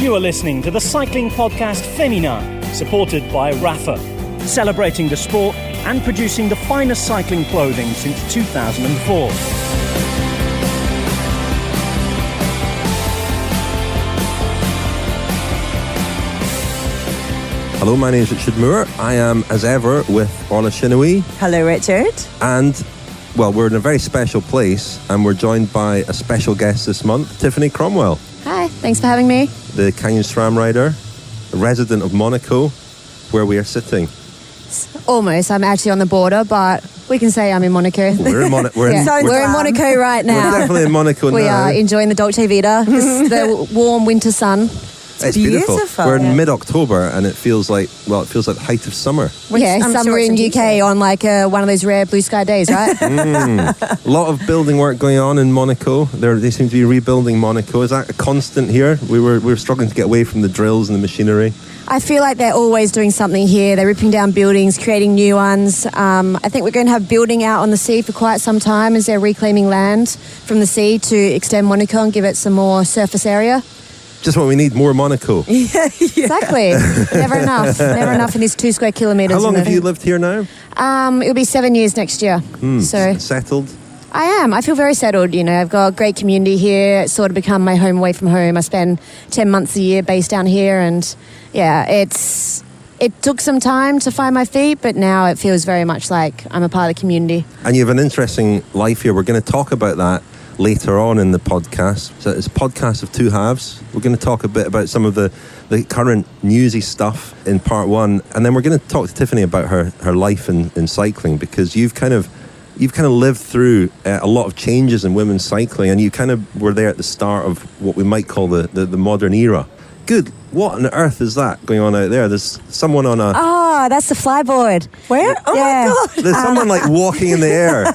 You are listening to the Cycling Podcast Féminin, supported by Rapha, celebrating the sport and producing the finest cycling clothing since 2004. Hello, my name is Richard Moore. I am, as ever, with Orla Chennaoui. Hello, Richard. And, well, we're in a very special place, and we're joined by a special guest this month, Tiffany Cromwell. Hi, thanks for having me. The Canyon-SRAM rider, a resident of Monaco, where we are sitting. Almost. I'm actually on the border, but we can say I'm in Monaco. We're in Monaco. We're in Monaco right now. We're definitely in Monaco now. We are enjoying the Dolce Vita, the warm winter sun. It's beautiful. We're in mid-October and it feels like the height of summer. Summer in UK on like one of those rare blue sky days, right? A lot of building work going on in Monaco. They seem to be rebuilding Monaco. Is that a constant here? We were struggling to get away from the drills and the machinery. I feel like they're always doing something here. They're ripping down buildings, creating new ones. I think we're going to have building out on the sea for quite some time as they're reclaiming land from the sea to extend Monaco and give it some more surface area. Just what we need, more Monaco. Exactly. Never enough in these 2 square kilometres. How long have you lived here now? It'll be 7 years next year. So settled? I am. I feel very settled. You know, I've got a great community here. It's sort of become my home away from home. I spend 10 months a year based down here, and it took some time to find my feet, but now it feels very much like I'm a part of the community. And you have an interesting life here. We're going to talk about that later on in the podcast. So it's a podcast of two halves. We're going to talk a bit about some of the current newsy stuff in part one, and then we're going to talk to Tiffany about her life in cycling, because you've kind of lived through a lot of changes in women's cycling, and you kind of were there at the start of what we might call the modern era. Good. What on earth is that going on out there? There's someone on a... Oh, that's the flyboard. Where? Oh my God. There's someone like walking in the air,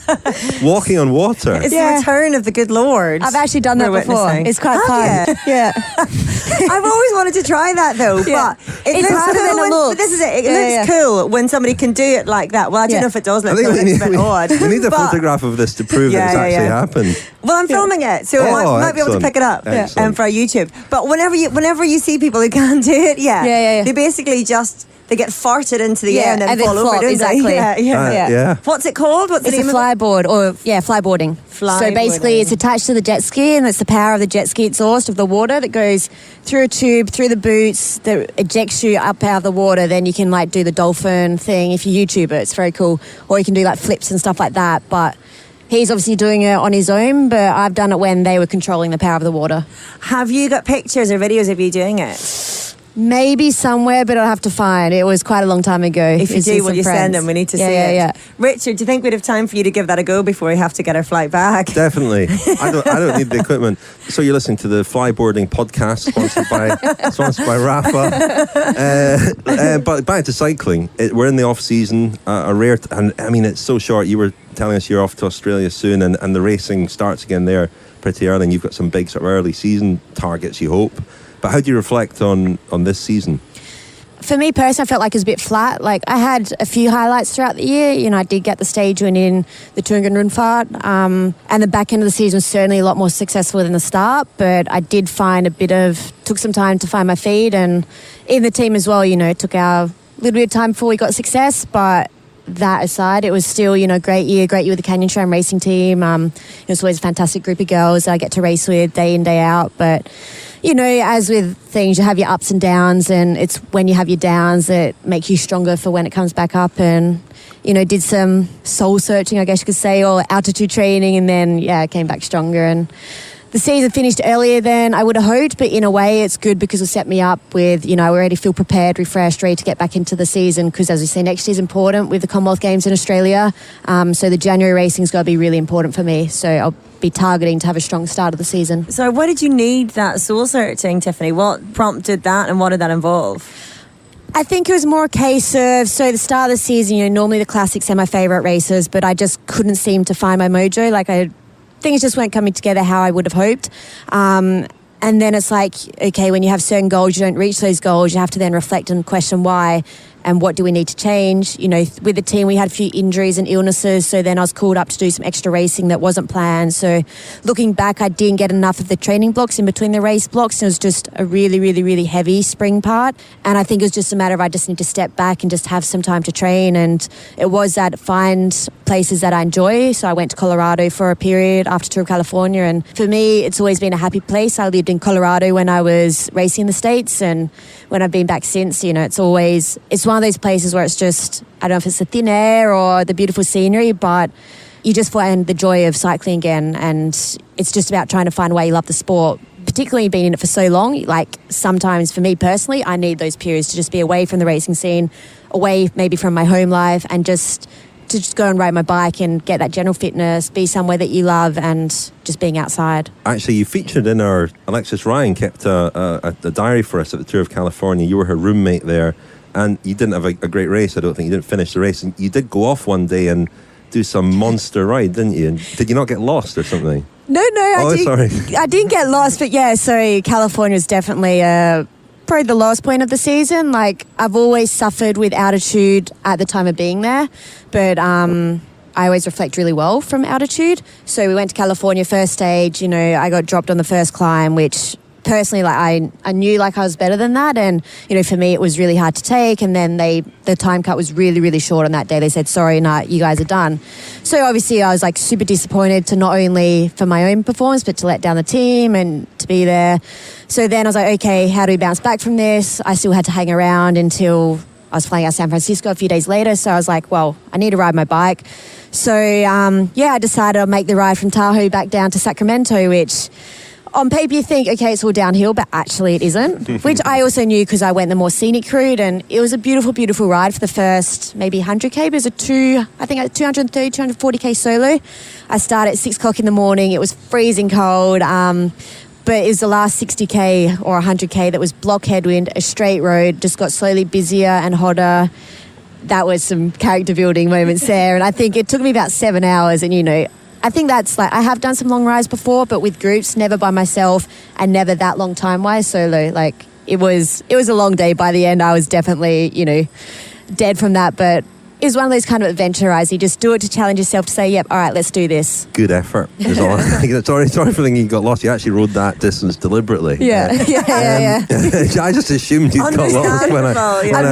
walking on water. It's the return of the good Lord. I've actually done that before. Witnessing. It's quite fun. Yeah. I've always wanted to try that though, but it looks harder than it looks. This is it. It looks cool when somebody can do it like that. Well, I don't know if it does look cool. It's a bit odd. We need a photograph of this to prove that it's actually happened. Well, I'm filming it, so I might be able to pick it up for our YouTube. But whenever you see people who can't do it, they basically they get farted into the air and then fall over, don't exactly. they? What's it called? What's the name of it? It's a flyboard, flyboarding. So basically it's attached to the jet ski, and it's the power of the jet ski exhaust of the water that goes through a tube, through the boots, that ejects you up out of the water. Then you can like do the dolphin thing if you YouTube it. It's very cool. Or you can do like flips and stuff like that. But he's obviously doing it on his own, but I've done it when they were controlling the power of the water. Have you got pictures or videos of you doing it? Maybe somewhere, but I'll have to find. It was quite a long time ago. If you do, will you send them? We need to see it. Yeah. Richard, do you think we'd have time for you to give that a go before we have to get our flight back? Definitely. I don't need the equipment. So you're listening to the Flyboarding podcast, sponsored by Rapha. But back to cycling. We're in the off season. And I mean, it's so short. You were telling us you're off to Australia soon, and the racing starts again there pretty early, and you've got some big sort of early season targets, you hope. But how do you reflect on this season? For me personally, I felt like it was a bit flat. Like I had a few highlights throughout the year. You know, I did get the stage win in the Rundfahrt, and the back end of the season was certainly a lot more successful than the start. But I did find took some time to find my feet, and in the team as well. You know, it took a little bit of time before we got success, but that aside, it was still, great year with the Canyon-SRAM racing team. It was always a fantastic group of girls that I get to race with day in, day out. But, as with things, you have your ups and downs, and it's when you have your downs that make you stronger for when it comes back up. And, did some soul searching, I guess you could say, or altitude training, and then, came back stronger. And the season finished earlier than I would have hoped, but in a way it's good because it set me up with, I already feel prepared, refreshed, ready to get back into the season, because as we say, next year is important with the Commonwealth Games in Australia. So the January racing's got to be really important for me. So I'll be targeting to have a strong start of the season. So why did you need that soul searching, Tiffany? What prompted that, and what did that involve? I think it was more a case of, so the start of the season, normally the classics are my favourite races, but I just couldn't seem to find my mojo. Things just weren't coming together how I would have hoped. And then it's like, okay, when you have certain goals, you don't reach those goals, you have to then reflect and question why. and what do we need to change. You know, with the team we had a few injuries and illnesses, so then I was called up to do some extra racing that wasn't planned. So looking back, I didn't get enough of the training blocks in between the race blocks. It was just a really, really, really heavy spring part, and I think it was just a matter of I just need to step back and just have some time to train. And it was that find places that I enjoy. So I went to Colorado for a period after Tour of California, and for me it's always been a happy place. I lived in Colorado when I was racing in the States, and when I've been back since, you know, it's one of those places where it's just, I don't know if it's the thin air or the beautiful scenery, but you just find the joy of cycling again. And it's just about trying to find a way you love the sport, particularly being in it for so long. Like sometimes for me personally, I need those periods to just be away from the racing scene, away maybe from my home life, and just go and ride my bike and get that general fitness, be somewhere that you love, and just being outside. Actually, you featured in our... Alexis Ryan kept a diary for us at the Tour of California. You were her roommate there, and you didn't have a great race. I don't think you didn't finish the race. And you did go off one day and do some monster ride, didn't you? And did you not get lost or something? No, I didn't get lost, but yeah, so California is definitely probably the lowest point of the season. Like, I've always suffered with altitude at the time of being there, but I always reflect really well from altitude. So we went to California first stage, you know, I got dropped on the first climb, which personally, like I knew like I was better than that, and you know, for me it was really hard to take. And then the time cut was really, really short on that day. They said, sorry, you guys are done. So obviously I was like super disappointed, to not only for my own performance but to let down the team and to be there. So then I was like, okay, how do we bounce back from this? I still had to hang around until I was flying out of San Francisco a few days later. So I was like, well, I need to ride my bike. So I decided I'll make the ride from Tahoe back down to Sacramento, which on paper you think, okay, it's all downhill, but actually it isn't, which I also knew because I went the more scenic route, and it was a beautiful, beautiful ride for the first maybe 100K. It was a 230, 240K solo. I started at 6 o'clock in the morning. It was freezing cold, but it was the last 60K or 100K that was block headwind, a straight road, just got slowly busier and hotter. That was some character building moments there, and I think it took me about 7 hours, and you know, I think that's like, I have done some long rides before, but with groups, never by myself, and never that long time-wise solo. Like, it was a long day. By the end, I was definitely, you know, dead from that, but it was one of those kind of adventure rides. You just do it to challenge yourself, to say, yep, all right, let's do this. Good effort is all. Sorry for thinking you got lost. You actually rode that distance deliberately. Yeah. I just assumed you got lost when I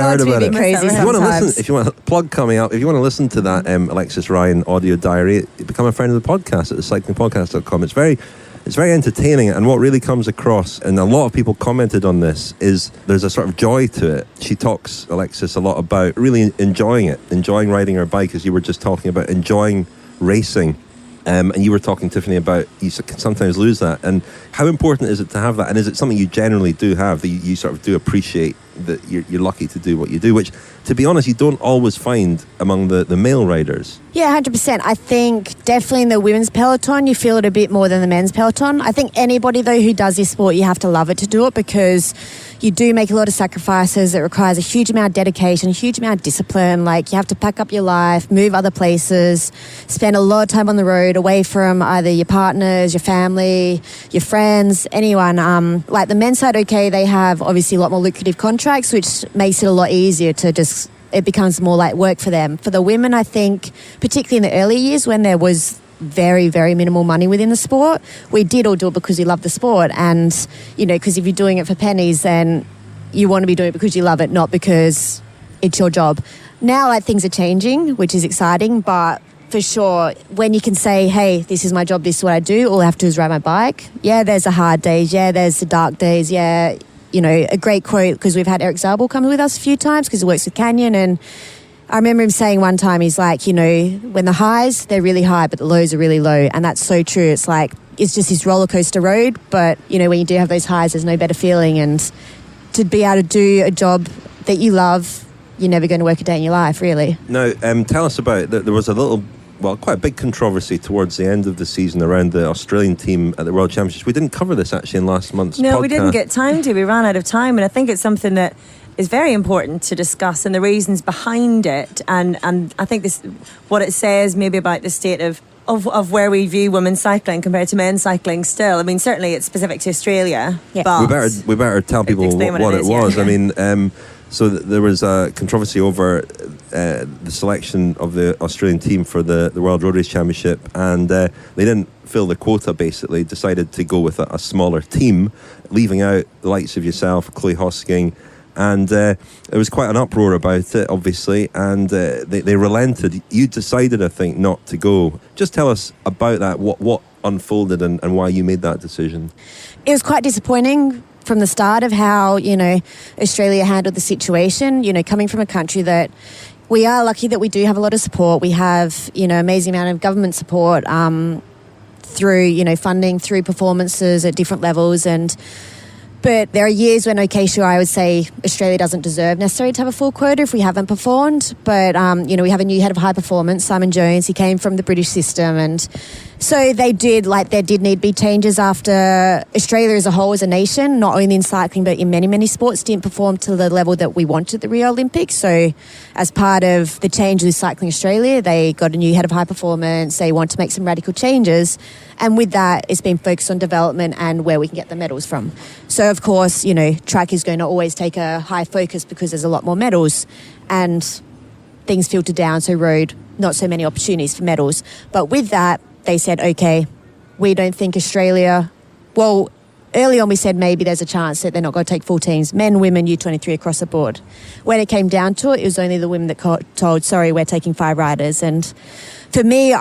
heard about it. Crazy if you want to plug coming up, if you want to listen to that Alexis Ryan audio diary, become a friend of the podcast at thecyclingpodcast.com. It's very entertaining, and what really comes across, and a lot of people commented on this, is there's a sort of joy to it. She talks, Alexis, a lot about really enjoying it, enjoying riding her bike, as you were just talking about, enjoying racing. And you were talking, Tiffany, about you can sometimes lose that. And how important is it to have that? And is it something you generally do have, that you sort of do appreciate, that you're lucky to do what you do, which, to be honest, you don't always find among the male riders? Yeah, 100%. I think definitely in the women's peloton, you feel it a bit more than the men's peloton. I think anybody, though, who does this sport, you have to love it to do it, because you do make a lot of sacrifices. It requires a huge amount of dedication, a huge amount of discipline. Like, you have to pack up your life, move other places, spend a lot of time on the road, away from either your partners, your family, your friends, anyone. Like the men's side, okay, they have obviously a lot more lucrative contracts, which makes it a lot easier to just, it becomes more like work for them. For the women, I think, particularly in the early years when there was very, very minimal money within the sport, we did all do it because we love the sport. And, you know, because if you're doing it for pennies, then you want to be doing it because you love it, not because it's your job. Now, like, things are changing, which is exciting, but for sure, when you can say, hey, this is my job, this is what I do, all I have to do is ride my bike. Yeah, there's the hard days. Yeah, there's the dark days. Yeah, you know, a great quote, because we've had Eric Zabel come with us a few times because he works with Canyon, and I remember him saying one time, he's like, you know, when the highs, they're really high, but the lows are really low. And that's so true. It's like, it's just this roller coaster road. But, you know, when you do have those highs, there's no better feeling. And to be able to do a job that you love, you're never going to work a day in your life, really. Now, tell us about, there was a little, well, quite a big controversy towards the end of the season around the Australian team at the World Championships. We didn't cover this actually in last month's podcast. No, we didn't get time to. We ran out of time. And I think it's something that is very important to discuss, and the reasons behind it, and I think this, what it says maybe about the state of where we view women's cycling compared to men's cycling still. I mean, certainly it's specific to Australia. Yeah. But we better tell people what it was. Yeah. I mean, So there was a controversy over the selection of the Australian team for the World Road Race Championship, and they didn't fill the quota, basically, decided to go with a smaller team, leaving out the likes of yourself, Chloe Hosking, and there was quite an uproar about it, obviously, and they relented. You decided, I think, not to go. Just tell us about that, what unfolded and why you made that decision. It was quite disappointing from the start of how, Australia handled the situation, coming from a country that we are lucky that we do have a lot of support. We have, amazing amount of government support through, funding, through performances at different levels. But there are years when, I would say Australia doesn't deserve necessarily to have a full quota if we haven't performed. But, we have a new head of high performance, Simon Jones. He came from the British system. And so there did need to be changes after Australia as a whole, as a nation, not only in cycling, but in many, many sports, didn't perform to the level that we wanted at the Rio Olympics. So as part of the changes with Cycling Australia, they got a new head of high performance. They want to make some radical changes. And with that, it's been focused on development and where we can get the medals from. So, of course, track is going to always take a high focus because there's a lot more medals and things filter down. So road, not so many opportunities for medals. But with that, they said, okay, we don't think Australia... Well, early on we said maybe there's a chance that they're not going to take full teams, men, women, U23 across the board. When it came down to it, it was only the women that told, sorry, we're taking 5 riders. And for me...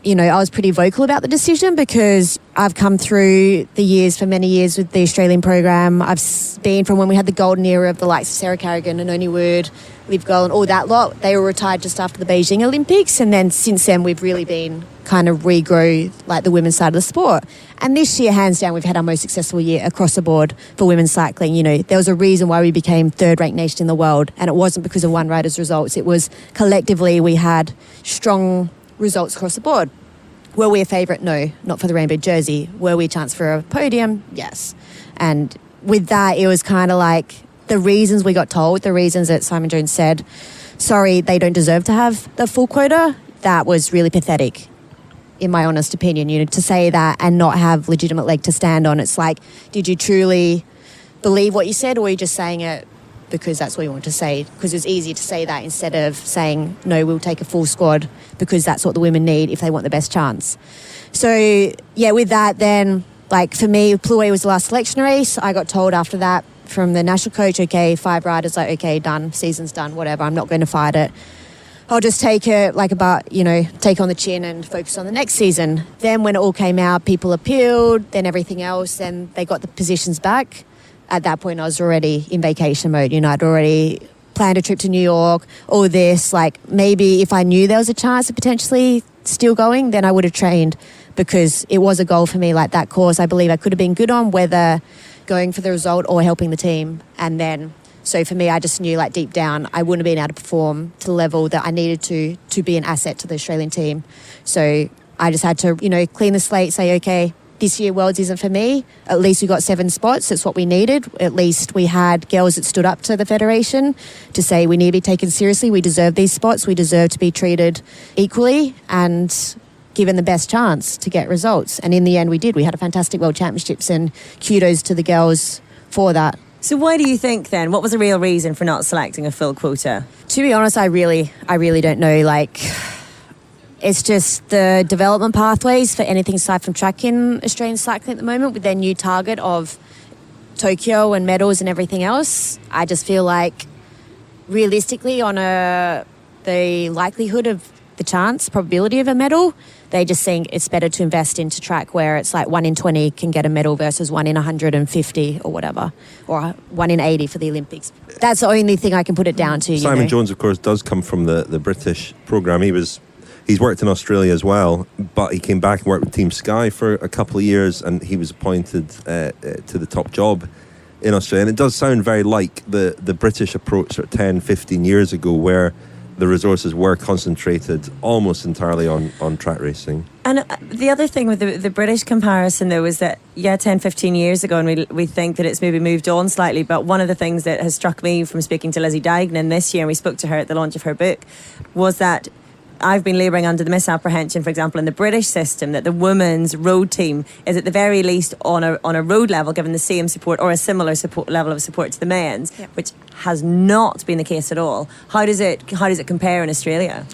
I was pretty vocal about the decision because I've come through the years for many years with the Australian program. I've been from when we had the golden era of the likes of Sarah Carrigan and Oni Wood, Liv Golan, all that lot. They were retired just after the Beijing Olympics. And then since then, we've really been kind of regrow the women's side of the sport. And this year, hands down, we've had our most successful year across the board for women's cycling. There was a reason why we became third-ranked nation in the world. And it wasn't because of one rider's results. It was collectively we had strong results across the board. Were we a favourite? No, not for the rainbow jersey. Were we a chance for a podium? Yes. And with that, it was kind of like the reasons we got told, the reasons that Simon Jones said, sorry, they don't deserve to have the full quota, that was really pathetic, in my honest opinion. To say that and not have legitimate leg to stand on. It's like, did you truly believe what you said, or were you just saying it because that's what you want to say? Because it's easier to say that instead of saying, no, we'll take a full squad because that's what the women need if they want the best chance. So, yeah, with that then, for me, Plouay was the last selection race. I got told after that from the national coach, okay, 5 riders, okay, done, season's done, whatever, I'm not going to fight it. I'll just take it take on the chin and focus on the next season. Then when it all came out, people appealed, then everything else, then they got the positions back. At that point, I was already in vacation mode. I'd already planned a trip to New York, all this. Maybe if I knew there was a chance of potentially still going, then I would have trained because it was a goal for me. That course, I believe I could have been good on, whether going for the result or helping the team. And then, so for me, I just knew deep down, I wouldn't have been able to perform to the level that I needed to be an asset to the Australian team. So I just had to, clean the slate, say, okay, this year Worlds isn't for me. At least we got 7 spots. That's what we needed. At least we had girls that stood up to the Federation to say we need to be taken seriously. We deserve these spots. We deserve to be treated equally and given the best chance to get results. And in the end, we did. We had a fantastic World Championships, and kudos to the girls for that. So why do you think then? What was the real reason for not selecting a full quota? To be honest, I really don't know. It's just the development pathways for anything aside from track in Australian cycling at the moment with their new target of Tokyo and medals and everything else. I just feel like realistically on the likelihood of the chance, probability of a medal, they just think it's better to invest into track where it's 1 in 20 can get a medal versus 1 in 150 or whatever, or 1 in 80 for the Olympics. That's the only thing I can put it down to. Simon Jones, of course, does come from the British programme. He's worked in Australia as well, but he came back and worked with Team Sky for a couple of years, and he was appointed to the top job in Australia. And it does sound very like the British approach 10, 15 years ago, where the resources were concentrated almost entirely on track racing. And the other thing with the British comparison, though, is that, 10, 15 years ago, and we think that it's maybe moved on slightly, but one of the things that has struck me from speaking to Lizzie Deignan this year, and we spoke to her at the launch of her book, was that I've been labouring under the misapprehension, for example, in the British system, that the women's road team is at the very least on a road level given the same support or a similar support level of support to the men's, which has not been the case at all. How does it compare in Australia?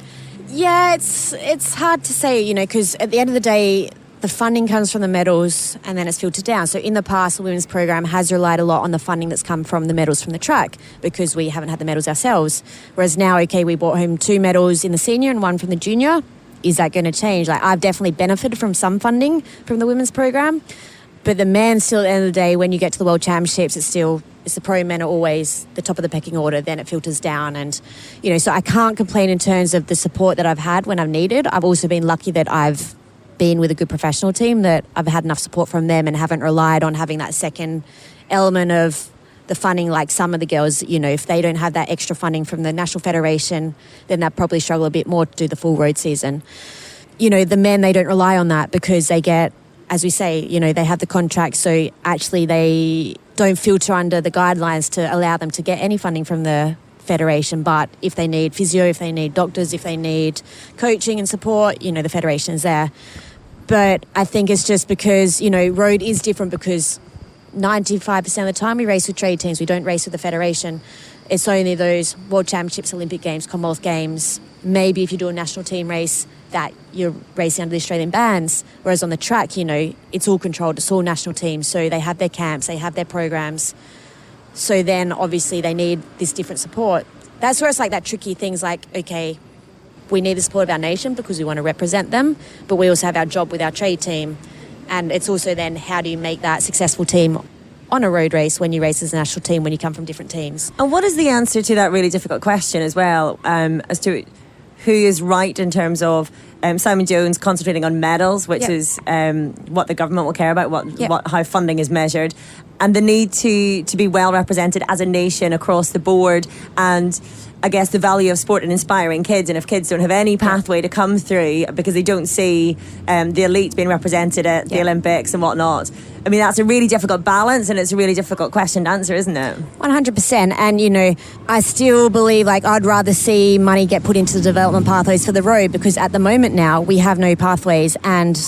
Yeah, it's hard to say, because at the end of the day, the funding comes from the medals and then it's filtered down. So in the past, the women's program has relied a lot on the funding that's come from the medals from the track because we haven't had the medals ourselves. Whereas now, we brought home 2 medals in the senior and 1 from the junior. Is that going to change? I've definitely benefited from some funding from the women's program. But the men still, at the end of the day, when you get to the World Championships, it's the pro men are always the top of the pecking order, then it filters down. And, so I can't complain in terms of the support that I've had when I've needed. I've also been lucky that I've been with a good professional team, that I've had enough support from them and haven't relied on having that second element of the funding like some of the girls. If they don't have that extra funding from the National Federation, then they'll probably struggle a bit more to do the full road season. The men, they don't rely on that because they get, as we say, they have the contract, so actually they don't filter under the guidelines to allow them to get any funding from the Federation. But if they need physio, if they need doctors, if they need coaching and support, the Federation is there. But I think it's just because, road is different because 95% of the time we race with trade teams, we don't race with the Federation. It's only those World Championships, Olympic Games, Commonwealth Games, maybe if you do a national team race, that you're racing under the Australian bans. Whereas on the track, it's all controlled, it's all national teams. So they have their camps, they have their programs. So then obviously they need this different support. That's where it's like that tricky things like, okay, we need the support of our nation because we want to represent them, but we also have our job with our trade team. And it's also then how do you make that successful team on a road race when you race as a national team, when you come from different teams. And what is the answer to that really difficult question as well, as to who is right in terms of Simon Jones concentrating on medals, which is what the government will care about, how funding is measured, and the need to be well represented as a nation across the board, and I guess the value of sport and inspiring kids. And if kids don't have any pathway to come through because they don't see the elite being represented at the Olympics and whatnot, I mean, that's a really difficult balance, and it's a really difficult question to answer, isn't it? 100%. And, I still believe I'd rather see money get put into the development pathways for the road, because at the moment now we have no pathways. And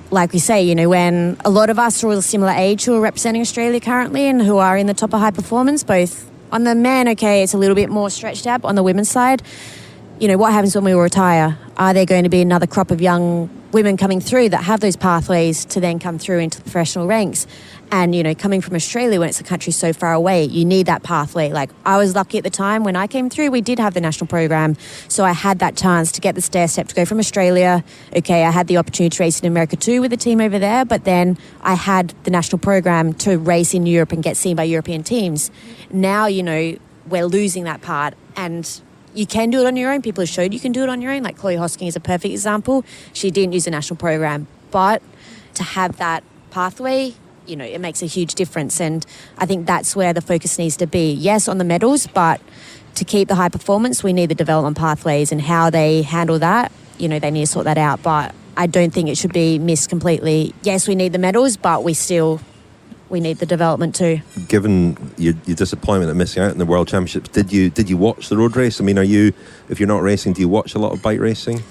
like we say, when a lot of us are all a similar age who are representing Australia currently and who are in the top of high performance, both on the men, it's a little bit more stretched out. On the women's side, what happens when we retire? Are there going to be another crop of young women coming through that have those pathways to then come through into the professional ranks? And, coming from Australia when it's a country so far away, you need that pathway. I was lucky at the time when I came through, we did have the national program. So I had that chance to get the stair step to go from Australia. I had the opportunity to race in America too with the team over there. But then I had the national program to race in Europe and get seen by European teams. Now, we're losing that part. And you can do it on your own. People have showed you can do it on your own. Like Chloe Hosking is a perfect example. She didn't use a national program. But to have that pathway, it makes a huge difference. And I think that's where the focus needs to be. Yes, on the medals, but to keep the high performance, we need the development pathways, and how they handle that, they need to sort that out. But I don't think it should be missed completely. Yes, we need the medals, but we need the development too. Given your disappointment at missing out in the World Championships, did you watch the road race? I mean, if you're not racing, do you watch a lot of bike racing?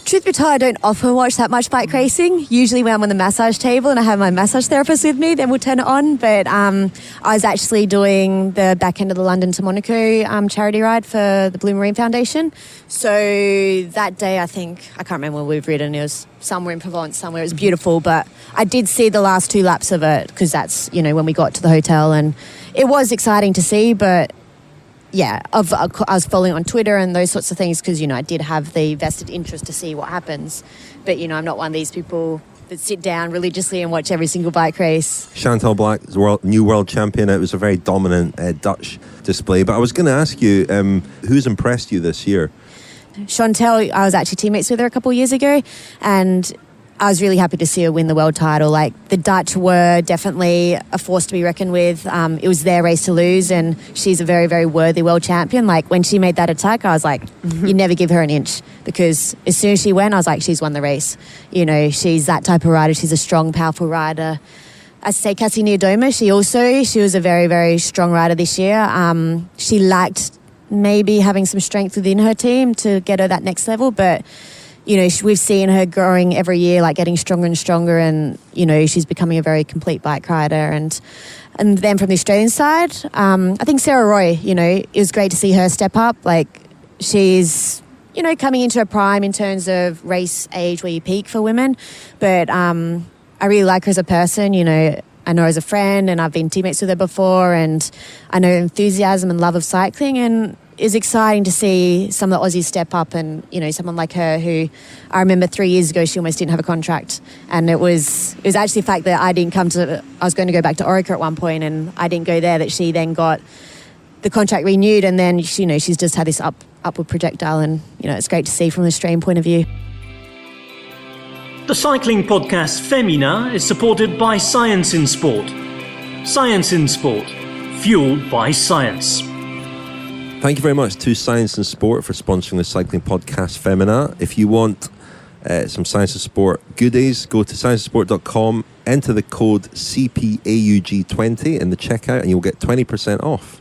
Truth be told, I don't often watch that much bike racing. Usually when I'm on the massage table and I have my massage therapist with me, then we'll turn it on. But I was actually doing the back end of the London to Monaco charity ride for the Blue Marine Foundation. So that day, I can't remember where we've ridden. It was somewhere in Provence, somewhere. It was beautiful. But I did see the last 2 laps of it, because that's, when we got to the hotel. And it was exciting to see, but yeah, I was following on Twitter and those sorts of things because, I did have the vested interest to see what happens. But, I'm not one of these people that sit down religiously and watch every single bike race. Chantal Black is new world champion. It was a very dominant Dutch display. But I was going to ask you, who's impressed you this year? Chantal, I was actually teammates with her a couple of years ago, and I was really happy to see her win the world title. The Dutch were definitely a force to be reckoned with. It was their race to lose, and she's a very, very worthy world champion. When she made that attack, I was like, you never give her an inch, because as soon as she went, I was like, she's won the race. She's that type of rider. She's a strong, powerful rider. I'd say Cassie Niewiadoma, she was a very, very strong rider this year. She lacked maybe having some strength within her team to get her that next level, but we've seen her growing every year, like getting stronger and stronger, and she's becoming a very complete bike rider. And then from the Australian side, I think Sarah Roy, it was great to see her step up. Like she's coming into her prime in terms of race age where you peak for women, but I really like her as a person. I know her as a friend, and I've been teammates with her before, and I know her enthusiasm and love of cycling, and it's exciting to see some of the Aussies step up, and someone like her who I remember 3 years ago she almost didn't have a contract, and it was actually the fact that I was going to go back to Orica at one point, and I didn't go there, that she then got the contract renewed, and then she's just had this upward projectile, and it's great to see from an Australian point of view. The Cycling Podcast Féminin is supported by Science in Sport. Science in Sport, fueled by science. Thank you very much to Science in Sport for sponsoring the Cycling Podcast Féminin. If you want some Science in Sport goodies, go to scienceinsport.com, enter the code CPAUG20 in the checkout, and you'll get 20% off.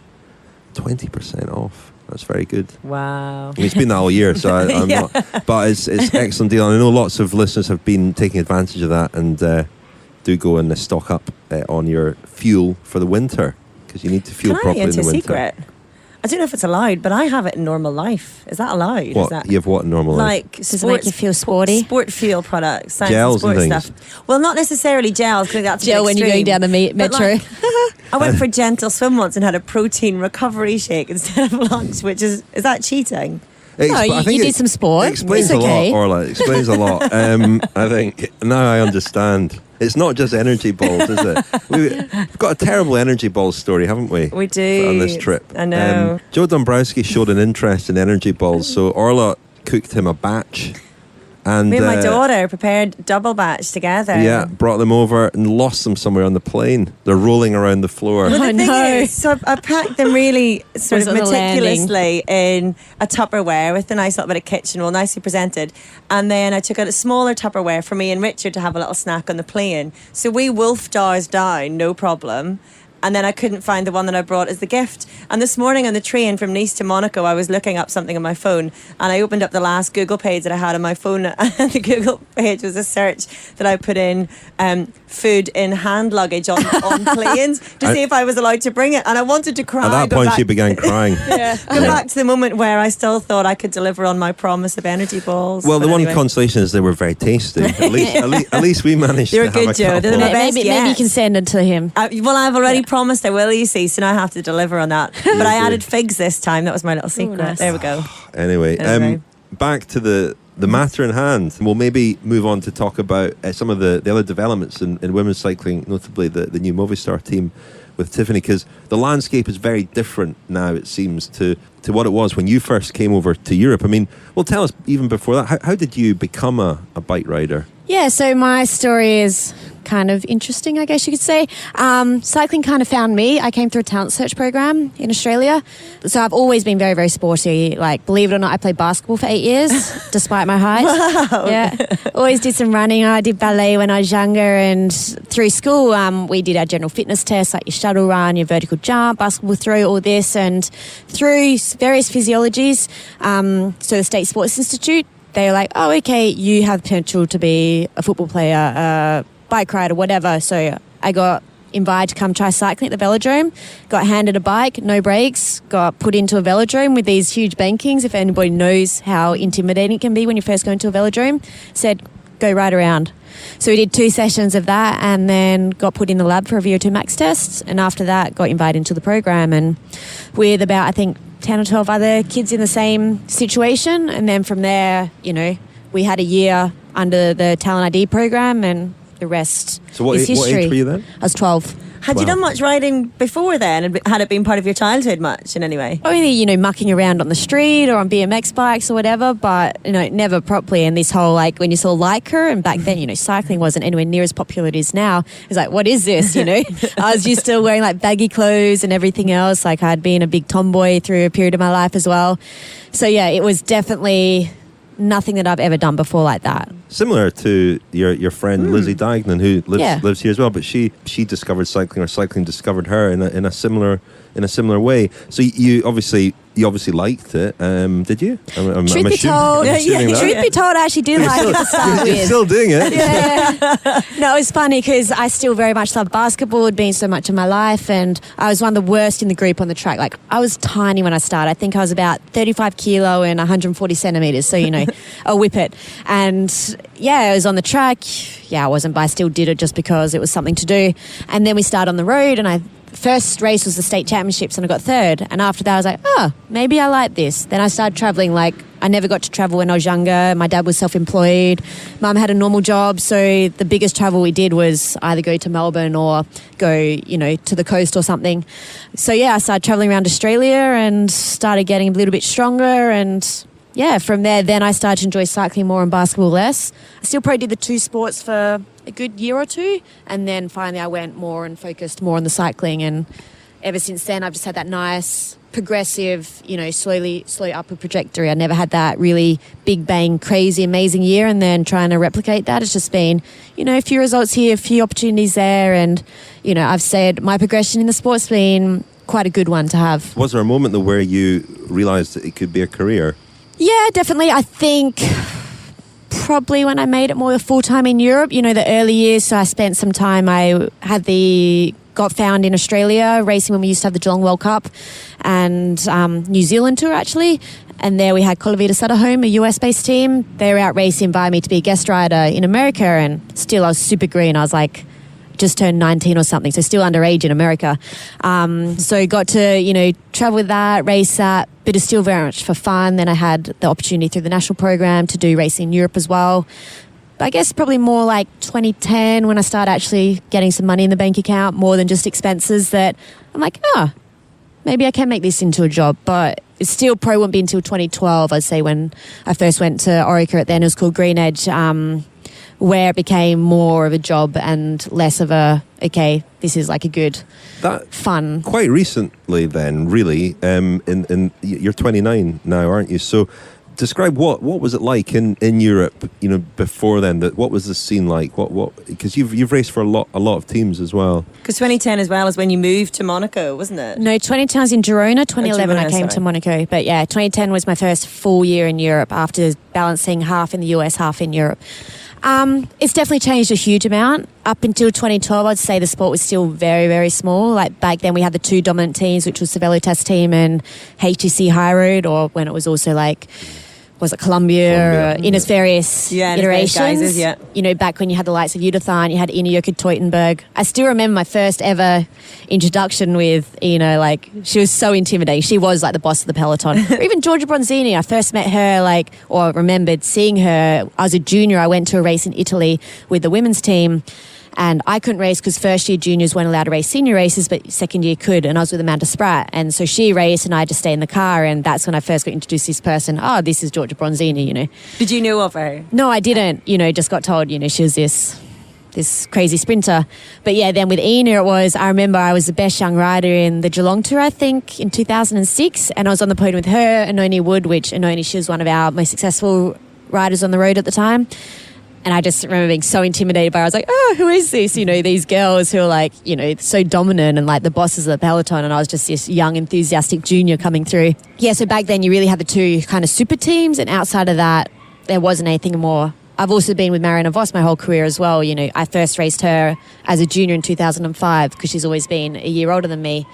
20% off. That's very good. Wow. It's been that all year, so I'm not. But it's an excellent deal. And I know lots of listeners have been taking advantage of that, and do go and stock up on your fuel for the winter, because you need to fuel properly in the winter. Secret? I don't know if it's allowed, but I have it in normal life. Is that allowed? What? You have what in normal life? Like does it make you feel sporty? Sport fuel products, gels and things. Stuff. Well, not necessarily gels, because that's gel when you're going down the metro. Like, I went for a gentle swim once and had a protein recovery shake instead of lunch, which is that cheating? No, you did some sport. It explains it's okay. a lot, Orla. It explains a lot. I think now I understand. It's not just energy balls, is it? We've got a terrible energy balls story, haven't we? We do. On this trip. I know. Joe Dombrowski showed an interest in energy balls, so Orla cooked him a batch. And me and my daughter prepared double batch together. Yeah, brought them over and lost them somewhere on the plane. They're rolling around the floor. Well, the thing is, so I packed them really sort of meticulously in a Tupperware with a nice little bit of kitchen roll, nicely presented. And then I took out a smaller Tupperware for me and Richard to have a little snack on the plane. So we wolfed ours down, no problem. And then I couldn't find the one that I brought as the gift. And this morning on the train from Nice to Monaco, I was looking up something on my phone, and I opened up the last Google page that I had on my phone, and the Google page was a search that I put in food in hand luggage on planes to see if I was allowed to bring it. And I wanted to cry. At that point, she began crying. Go back to the moment where I still thought I could deliver on my promise of energy balls. Well, the one consolation is they were very tasty. At least we managed to have good, a Joe. couple. They're the best maybe you can send it to him. Well, I've already promised I will, you see, so now I have to deliver on that. But I added figs this time. That was my little secret. Nice. There we go. Anyway, back to the matter in hand. We'll maybe move on to talk about some of the other developments in women's cycling, notably the new Movistar team with Tiffany, because the landscape is very different now, it seems, to what it was when you first came over to Europe. I mean, well, tell us, even before that, how did you become a bike rider? Yeah, so my story is kind of interesting, I guess you could say. Cycling kind of found me. I came through a talent search program in Australia. So I've always been very, very sporty. Like, believe it or not, I played basketball for 8 years, despite my height. Wow. Yeah. Always did some running. I did ballet when I was younger. And through school, we did our general fitness tests, like your shuttle run, your vertical jump, basketball throw, all this. And through various physiologies, so the State Sports Institute, they were like, oh, okay, you have potential to be a football player, a bike rider, whatever. So I got invited to come try cycling at the velodrome, got handed a bike, no brakes, got put into a velodrome with these huge bankings. If anybody knows how intimidating it can be when you first go into a velodrome, said, go ride around. So we did 2 sessions of that, and then got put in the lab for a VO2 max test. And after that, got invited into the program. And with about, I think, 10 or 12 other kids in the same situation. And then from there, we had a year under the Talent ID program, and the rest is history. What age were you then? I was 12. Had you done much riding before then? And had it been part of your childhood much in any way? Only, mucking around on the street or on BMX bikes or whatever, but, never properly. And this whole, when you saw Leica, and back then, cycling wasn't anywhere near as popular as it is now. It's like, what is this, I was used to wearing, baggy clothes and everything else. I'd been a big tomboy through a period of my life as well. So, yeah, it was definitely nothing that I've ever done before like that. Similar to your friend Lizzie Dignan, who lives here as well, but she discovered cycling, or cycling discovered her in a similar way. So you obviously you obviously liked it. Did you? I'm Truth be told, I actually did like it to start with. You're still doing it. Yeah. No, it was funny because I still very much love basketball. It had been so much of my life, and I was one of the worst in the group on the track. Like, I was tiny when I started. I think I was about 35 kilo and 140 centimetres, so, a whippet. And, yeah, I was on the track. Yeah, I wasn't, but I still did it just because it was something to do. And then we started on the road, and first race was the state championships and I got third, and after that I was like, maybe I like this. Then I started travelling. Like, I never got to travel when I was younger. My dad was self-employed, Mum had a normal job, so the biggest travel we did was either go to Melbourne or go to the coast or something. So yeah, I started travelling around Australia and started getting a little bit stronger, and yeah, from there then I started to enjoy cycling more and basketball less. I still probably did the two sports for a good year or two, and then finally I went more and focused more on the cycling, and ever since then I've just had that nice progressive, slow upward trajectory. I never had that really big bang crazy amazing year and then trying to replicate that. It's just been a few results here, a few opportunities there, and I've said my progression in the sport's been quite a good one to have. Was there a moment though where you realised that it could be a career? Yeah, definitely. I think probably when I made it more full-time in Europe, the early years. So I spent some time, I got found in Australia racing when we used to have the Geelong World Cup, and New Zealand tour actually. And there we had Colavita Sutter Home, a US-based team. They were out racing, invited me to be a guest rider in America, and still I was super green. I was like, just turned 19 or something, so still underage in America. So got to, travel with that, race that, but it's still very much for fun. Then I had the opportunity through the national program to do racing in Europe as well. But I guess probably more like 2010 when I started actually getting some money in the bank account, more than just expenses, that I'm like, maybe I can make this into a job. But it still probably won't be until 2012, I'd say, when I first went to Orica. Then it was called Green Edge, where it became more of a job and less of a, okay, this is like a good, fun. Quite recently then, really, you're 29 now, aren't you? So describe what was it like in Europe, before then? What was the scene like? What? Because you've raced for a lot of teams as well. Because 2010 as well is when you moved to Monaco, wasn't it? No, 2010 I was in Girona. 2011 I came to Monaco. But yeah, 2010 was my first full year in Europe after balancing half in the US, half in Europe. It's definitely changed a huge amount. Up until 2012, I'd say the sport was still very, very small. Like back then we had the two dominant teams, which was the Velotas team and HTC High Road, or when it was also like, was it Columbia? In its various iterations. Guises, back when you had the likes of Udathan, you had Ina Joki-Teutenberg. I still remember my first ever introduction with Ina. Like, she was so intimidating. She was like the boss of the peloton. Or even Giorgia Bronzini. I first met her, or remembered seeing her. I was a junior. I went to a race in Italy with the women's team. And I couldn't race because first year juniors weren't allowed to race senior races, but second year could. And I was with Amanda Spratt. And so she raced and I had to stay in the car. And that's when I first got introduced to this person. Oh, this is Giorgia Bronzini, Did you know of her? No, I didn't. Just got told, she was this crazy sprinter. But yeah, then with Ina, I remember I was the best young rider in the Geelong Tour, I think, in 2006. And I was on the podium with her, Anoni Wood, she was one of our most successful riders on the road at the time. And I just remember being so intimidated by her. I was like, who is this? These girls who are so dominant and like the bosses of the peloton. And I was just this young, enthusiastic junior coming through. Yeah, so back then you really had the two kind of super teams. And outside of that, there wasn't anything more. I've also been with Marianne Vos my whole career as well. I first raced her as a junior in 2005 because she's always been a year older than me.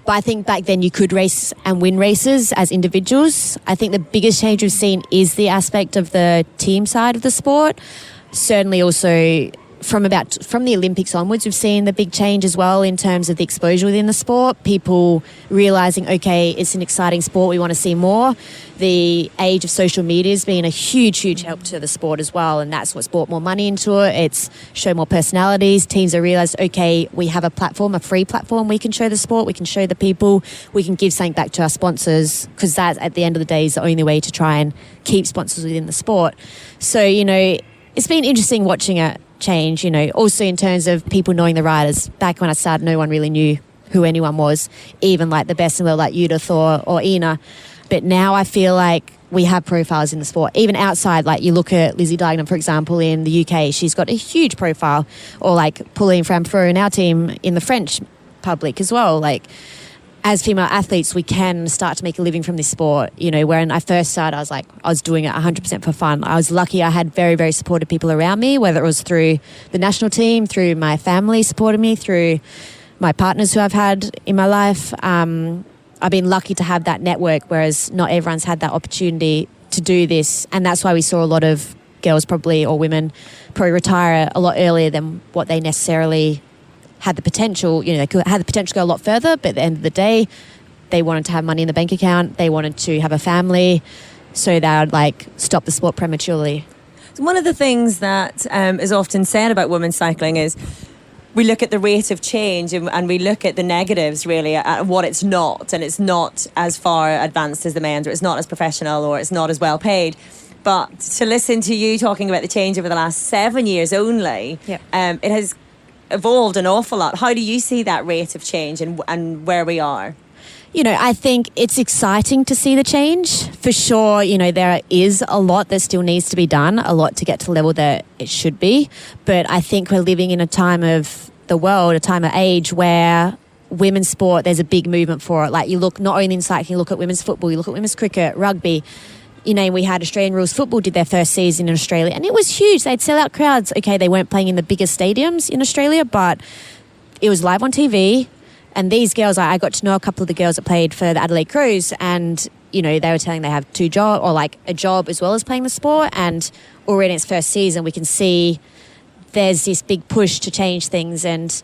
But I think back then you could race and win races as individuals. I think the biggest change we've seen is the aspect of the team side of the sport. Certainly also from the Olympics onwards, we've seen the big change as well in terms of the exposure within the sport. People realising, okay, it's an exciting sport, we want to see more. The age of social media has been a huge, huge help to the sport as well, and that's what's brought more money into it. It's shown more personalities. Teams have realised, okay, we have a platform, a free platform. We can show the sport, we can show the people, we can give something back to our sponsors, because that, at the end of the day, is the only way to try and keep sponsors within the sport. So, it's been interesting watching it change, also in terms of people knowing the riders. Back when I started, no one really knew who anyone was, even like the best in the world like Judith or Ina. But now I feel like we have profiles in the sport, even outside. Like you look at Lizzie Dignam, for example, in the UK, she's got a huge profile. Or like Pauline Franfreux in our team in the French public as well. as female athletes, we can start to make a living from this sport. You know, when I first started, I was doing it 100% for fun. I was lucky I had very, very supportive people around me, whether it was through the national team, through my family supporting me, through my partners who I've had in my life. I've been lucky to have that network, whereas not everyone's had that opportunity to do this. And that's why we saw a lot of girls probably, or women, probably retire a lot earlier than what they necessarily had the potential. You know, they could had the potential to go a lot further, but at the end of the day, they wanted to have money in the bank account. They wanted to have a family, so they would like stop the sport prematurely. One of the things that is often said about women's cycling is we look at the rate of change and we look at the negatives, really, at what it's not. And it's not as far advanced as the men's, or it's not as professional, or it's not as well paid. But to listen to you talking about the change over the last 7 years only, it has evolved an awful lot. How do you see that rate of change and where we are? You know, I think it's exciting to see the change. For sure, you know, there is a lot that still needs to be done, a lot to get to the level that it should be. But I think we're living in a time of the world, a time of age where women's sport, there's a big movement for it. Like, you look not only in cycling, you look at women's football, you look at women's cricket, rugby. You know, we had Australian rules football did their first season in Australia, and it was huge. They'd sell out crowds. Okay, they weren't playing in the biggest stadiums in Australia, but it was live on TV. And these girls, I got to know a couple of the girls that played for the Adelaide Crows, and, you know, they were telling they have two jobs, or like a job as well as playing the sport. And already in its first season, we can see there's this big push to change things. And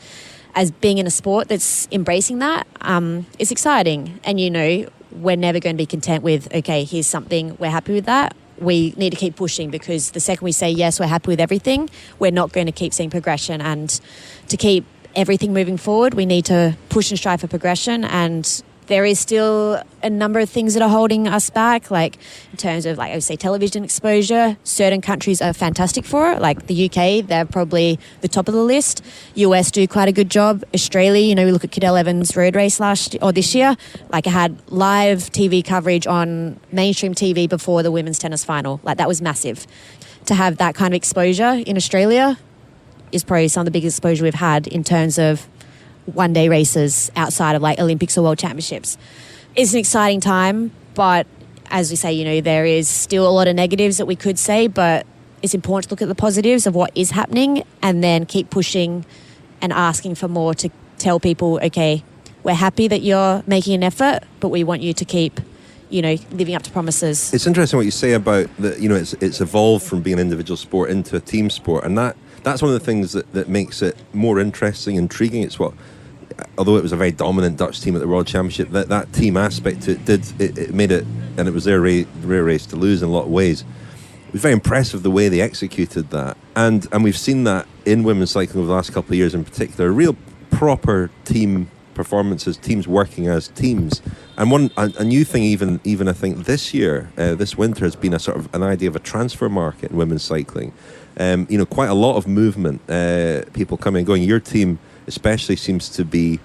as being in a sport that's embracing that, it's exciting. And, you know, we're never going to be content with, okay, here's something, we're happy with that. We need to keep pushing, because the second we say, yes, we're happy with everything, we're not going to keep seeing progression. And to keep everything moving forward, we need to push and strive for progression. And there is still a number of things that are holding us back, like in terms of, like I would say, television exposure. Certain countries are fantastic for it, like the UK, they're probably the top of the list. US do quite a good job. Australia, you know, we look at Cadel Evans' road race this year, like it had live TV coverage on mainstream TV before the women's tennis final. Like, that was massive. To have that kind of exposure in Australia is probably some of the biggest exposure we've had in terms of one-day races outside of like Olympics or World Championships. It's an exciting time, but as we say, you know, there is still a lot of negatives that we could say, but it's important to look at the positives of what is happening and then keep pushing and asking for more, to tell people, okay, we're happy that you're making an effort, but we want you to keep, you know, living up to promises. It's interesting what you say about that. You know, it's evolved from being an individual sport into a team sport, and that's one of the things that makes it more interesting, intriguing. It's what, although it was a very dominant Dutch team at the World Championship, that team aspect to it made it, and it was their rare race to lose in a lot of ways. It was very impressive the way they executed that, and we've seen that in women's cycling over the last couple of years in particular. Real proper team performances, teams working as teams. And a new thing, even I think this year, this winter, has been a sort of an idea of a transfer market in women's cycling. You know, quite a lot of movement, people coming and going. Your team especially seems to be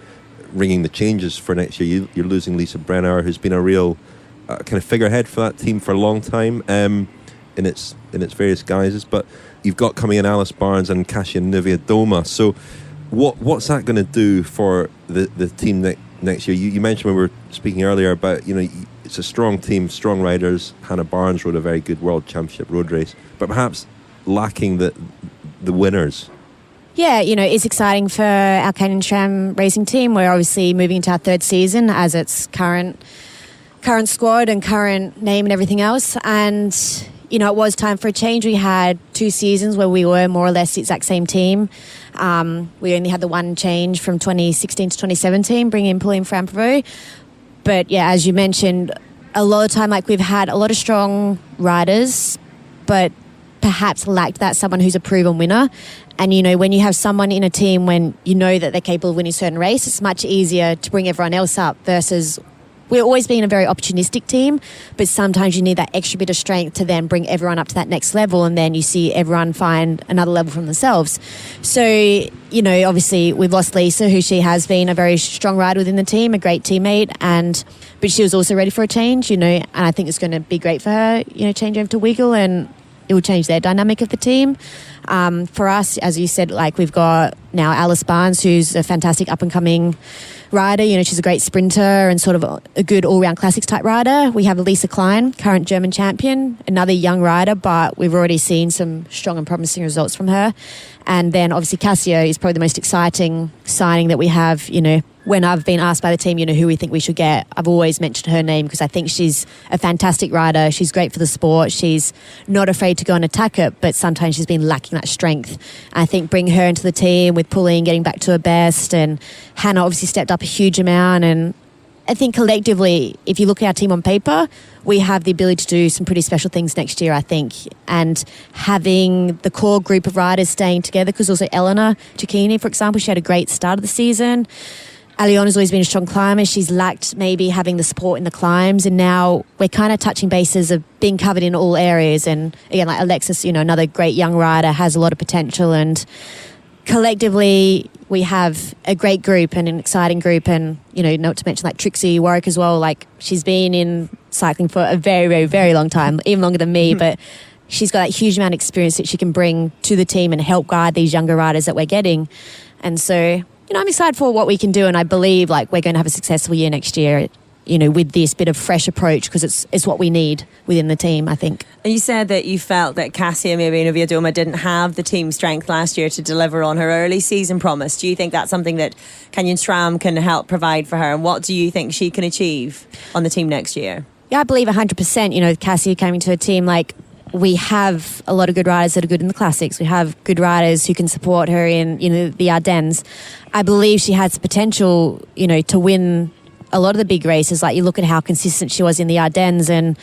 ringing the changes for next year. You're losing Lisa Brennauer, who's been a real kind of figurehead for that team for a long time, in its various guises. But you've got coming in Alice Barnes and Kasia Niewiadoma. So what's that going to do for the team next year? You mentioned when we were speaking earlier about, you know, it's a strong team, strong riders. Hannah Barnes rode a very good World Championship road race, but perhaps lacking the winners. Yeah, you know, it's exciting for our Canyon-SRAM racing team. We're obviously moving into our third season as its current squad and current name and everything else. And, you know, it was time for a change. We had 2 seasons where we were more or less the exact same team. We only had the one change from 2016 to 2017, bringing in Pauline Franpreux. But, yeah, as you mentioned, a lot of time, like, we've had a lot of strong riders, but perhaps lacked that someone who's a proven winner. And, you know, when you have someone in a team, when you know that they're capable of winning a certain race, it's much easier to bring everyone else up versus we're always being a very opportunistic team, but sometimes you need that extra bit of strength to then bring everyone up to that next level, and then you see everyone find another level from themselves. So, you know, obviously we've lost Lisa, who she has been a very strong rider within the team, a great teammate, but she was also ready for a change, you know, and I think it's going to be great for her, you know, change over to Wiggle. And it will change their dynamic of the team. For us, as you said, like we've got now Alice Barnes, who's a fantastic up-and-coming rider. You know, she's a great sprinter and sort of a good all-round classics type rider. We have Lisa Klein, current German champion, another young rider, but we've already seen some strong and promising results from her. And then obviously Cassia is probably the most exciting signing that we have. You know, when I've been asked by the team, you know, who we think we should get, I've always mentioned her name because I think she's a fantastic rider. She's great for the sport. She's not afraid to go and attack it, but sometimes she's been lacking that strength. I think bring her into the team with pulling, getting back to her best, and Hannah obviously stepped up a huge amount. And I think collectively, if you look at our team on paper, we have the ability to do some pretty special things next year, I think. And having the core group of riders staying together, because also Eleanor Cecchini, for example, she had a great start of the season. Aliona's always been a strong climber. She's lacked maybe having the support in the climbs, and now we're kind of touching bases of being covered in all areas. And again, like Alexis, you know, another great young rider, has a lot of potential, and collectively we have a great group and an exciting group. And, you know, not to mention like Trixie Warwick as well. Like, she's been in cycling for a very, very, very long time, even longer than me, but she's got that huge amount of experience that she can bring to the team and help guide these younger riders that we're getting. And so, you know, I'm excited for what we can do, and I believe like we're going to have a successful year next year, you know, with this bit of fresh approach, because it's what we need within the team, I think. And you said that you felt that Cassia, maybe in Oviedo, didn't have the team strength last year to deliver on her early season promise. Do you think that's something that Canyon-SRAM can help provide for her, and what do you think she can achieve on the team next year? Yeah, I believe 100%. You know, Cassia coming to a team, like, we have a lot of good riders that are good in the classics. We have good riders who can support her in, you know, the Ardennes. I believe she has the potential, you know, to win a lot of the big races. Like, you look at how consistent she was in the Ardennes, and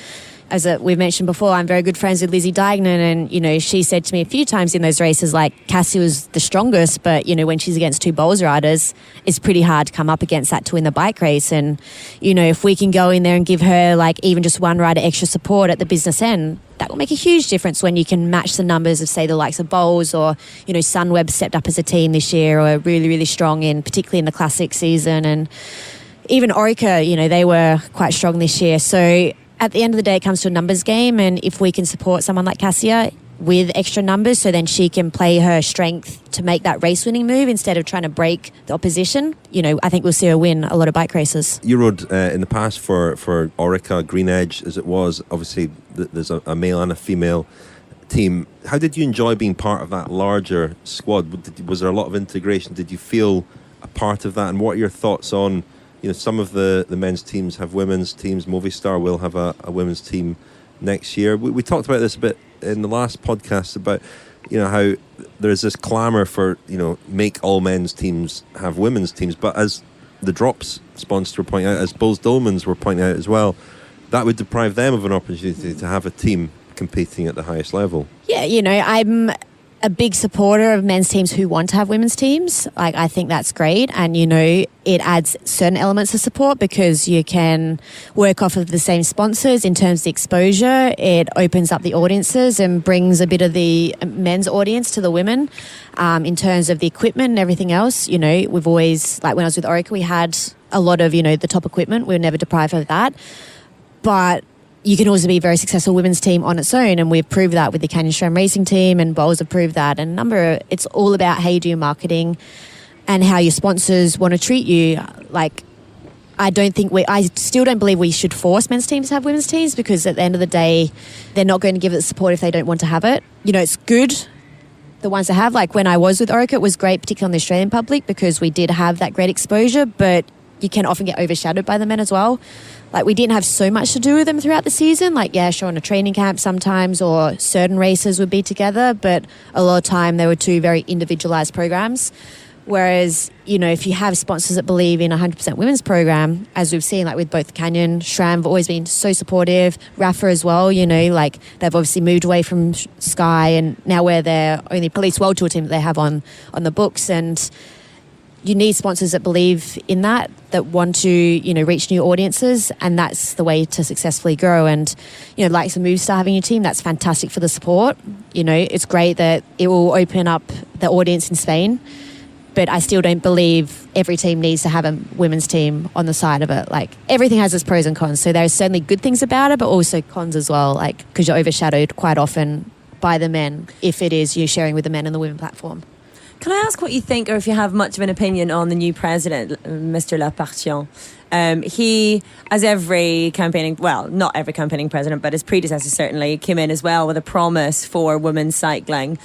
as we've mentioned before, I'm very good friends with Lizzie Deignan, and, you know, she said to me a few times in those races, like, Cassie was the strongest, but, you know, when she's against two bowls riders, it's pretty hard to come up against that to win the bike race. And, you know, if we can go in there and give her, like, even just one rider extra support at the business end, that will make a huge difference when you can match the numbers of, say, the likes of Bowles, or, you know, Sunweb stepped up as a team this year, or really, really strong in, particularly in the classic season. And even Orica, you know, they were quite strong this year. So at the end of the day, it comes to a numbers game, and if we can support someone like Cassia with extra numbers, so then she can play her strength to make that race-winning move instead of trying to break the opposition, you know, I think we'll see her win a lot of bike races. You rode in the past for Orica, Green Edge, as it was. Obviously, there's a male and a female team. How did you enjoy being part of that larger squad? Was there a lot of integration? Did you feel a part of that? And what are your thoughts on, you know, some of the men's teams have women's teams. Movistar will have a women's team next year. We talked about this a bit in the last podcast about, you know, how there's this clamour for, you know, make all men's teams have women's teams. But as the Drops sponsor were pointing out, as Bulls Dolmans were pointing out as well, that would deprive them of an opportunity to have a team competing at the highest level. Yeah, you know, I'm a big supporter of men's teams who want to have women's teams. Like, I think that's great. And, you know, it adds certain elements of support because you can work off of the same sponsors in terms of the exposure. It opens up the audiences and brings a bit of the men's audience to the women. In terms of the equipment and everything else, you know, we've always, like when I was with Orica, we had a lot of, you know, the top equipment. We were never deprived of that. But you can also be a very successful women's team on its own, and we've proved that with the Canyon-SRAM racing team, and Bowles have proved that. And it's all about how you do your marketing and how your sponsors want to treat you. Like, I still don't believe we should force men's teams to have women's teams, because at the end of the day, they're not going to give it the support if they don't want to have it. You know, it's good, the ones that have. Like when I was with Orica, it was great, particularly on the Australian public, because we did have that great exposure, but you can often get overshadowed by the men as well. Like, we didn't have so much to do with them throughout the season. Like, yeah, sure, on a training camp sometimes, or certain races would be together, but a lot of time they were two very individualised programs. Whereas, you know, if you have sponsors that believe in 100% women's program, as we've seen, like with both Canyon-SRAM, have always been so supportive. Rapha as well, you know, like they've obviously moved away from Sky, and now we're their only police world tour team that they have on the books. And you need sponsors that believe in that want to, you know, reach new audiences, and that's the way to successfully grow. And, you know, like some Movistar having your team, that's fantastic for the support. You know, it's great that it will open up the audience in Spain, but I still don't believe every team needs to have a women's team on the side of it. Like, everything has its pros and cons. So there are certainly good things about it, but also cons as well, like, because you're overshadowed quite often by the men if it is you sharing with the men and the women platform. Can I ask what you think, or if you have much of an opinion on the new president, Mr. Lepartian? He, as every campaigning, well, not every campaigning president, but his predecessor certainly, came in as well with a promise for women's cycling.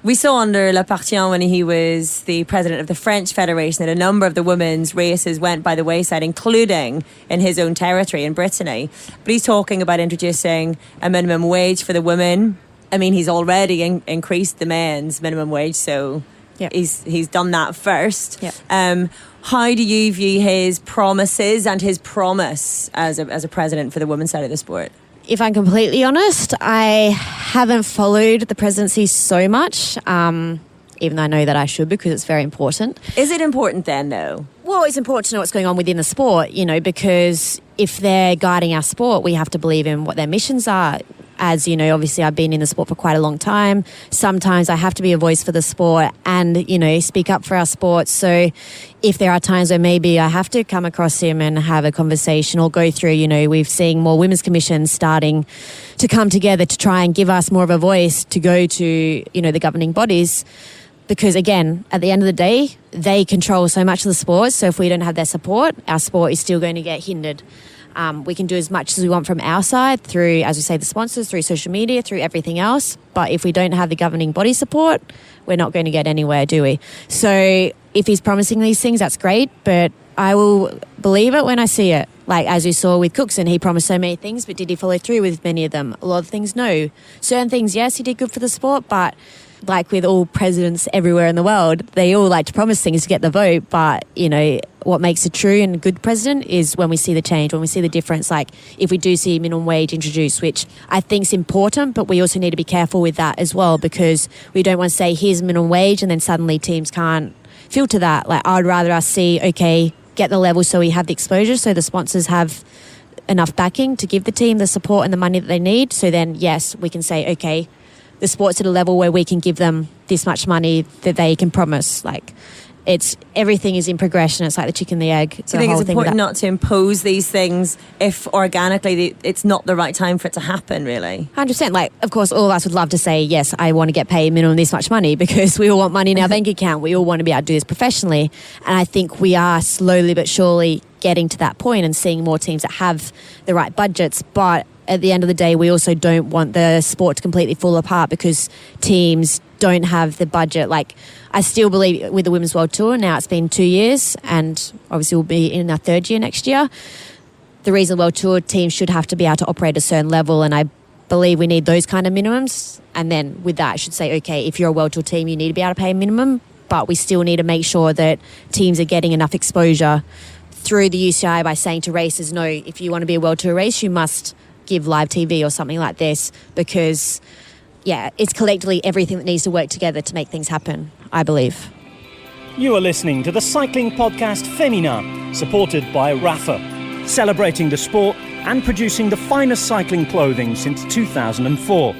We saw under Lepartian, when he was the president of the French Federation, that a number of the women's races went by the wayside, including in his own territory in Brittany. But he's talking about introducing a minimum wage for the women. I mean, he's already increased the men's minimum wage, so... Yep. He's done that first. Yep. How do you view his promises and his promise as a president for the women's side of the sport? If I'm completely honest, I haven't followed the presidency so much, even though I know that I should because it's very important. Is it important then, though? Well, it's important to know what's going on within the sport, because if they're guiding our sport, we have to believe in what their missions are. As you know, obviously I've been in the sport for quite a long time. Sometimes I have to be a voice for the sport and, speak up for our sport. So if there are times where maybe I have to come across him and have a conversation or go through, we've seen more women's commissions starting to come together to try and give us more of a voice to go to, the governing bodies. Because again, at the end of the day, they control so much of the sport. So if we don't have their support, our sport is still going to get hindered. We can do as much as we want from our side through, as we say, the sponsors, through social media, through everything else. But if we don't have the governing body support, we're not going to get anywhere, do we? So if he's promising these things, that's great. But I will believe it when I see it. Like as we saw with Cookson, he promised so many things, but did he follow through with many of them? A lot of things, no. Certain things, yes, he did good for the sport, but like with all presidents everywhere in the world, they all like to promise things to get the vote. But, what makes a true and good president is when we see the change, when we see the difference. Like if we do see minimum wage introduced, which I think is important, but we also need to be careful with that as well, because we don't want to say here's minimum wage and then suddenly teams can't filter that. Like I'd rather us see, okay, get the level so we have the exposure, so the sponsors have enough backing to give the team the support and the money that they need. So then, yes, we can say, okay, the sport's at a level where we can give them this much money that they can promise. Like everything is in progression. It's like the chicken and the egg. So you think it's important not to impose these things if organically it's not the right time for it to happen, really? 100%. Like, of course, all of us would love to say, yes, I want to get paid minimum this much money, because we all want money in our bank account. We all want to be able to do this professionally. And I think we are slowly but surely getting to that point and seeing more teams that have the right budgets. But at the end of the day, we also don't want the sport to completely fall apart because teams don't have the budget. Like, I still believe with the Women's World Tour, now it's been 2 years and obviously we'll be in our third year next year. The reason World Tour teams should have to be able to operate at a certain level, and I believe we need those kind of minimums. And then with that, I should say, okay, if you're a World Tour team, you need to be able to pay a minimum, but we still need to make sure that teams are getting enough exposure through the UCI by saying to racers, no, if you want to be a World Tour race, you must give live TV or something like this, because it's collectively everything that needs to work together to make things happen, I believe. You are listening to the Cycling Podcast Féminin, supported by Rapha, celebrating the sport and producing the finest cycling clothing since 2004.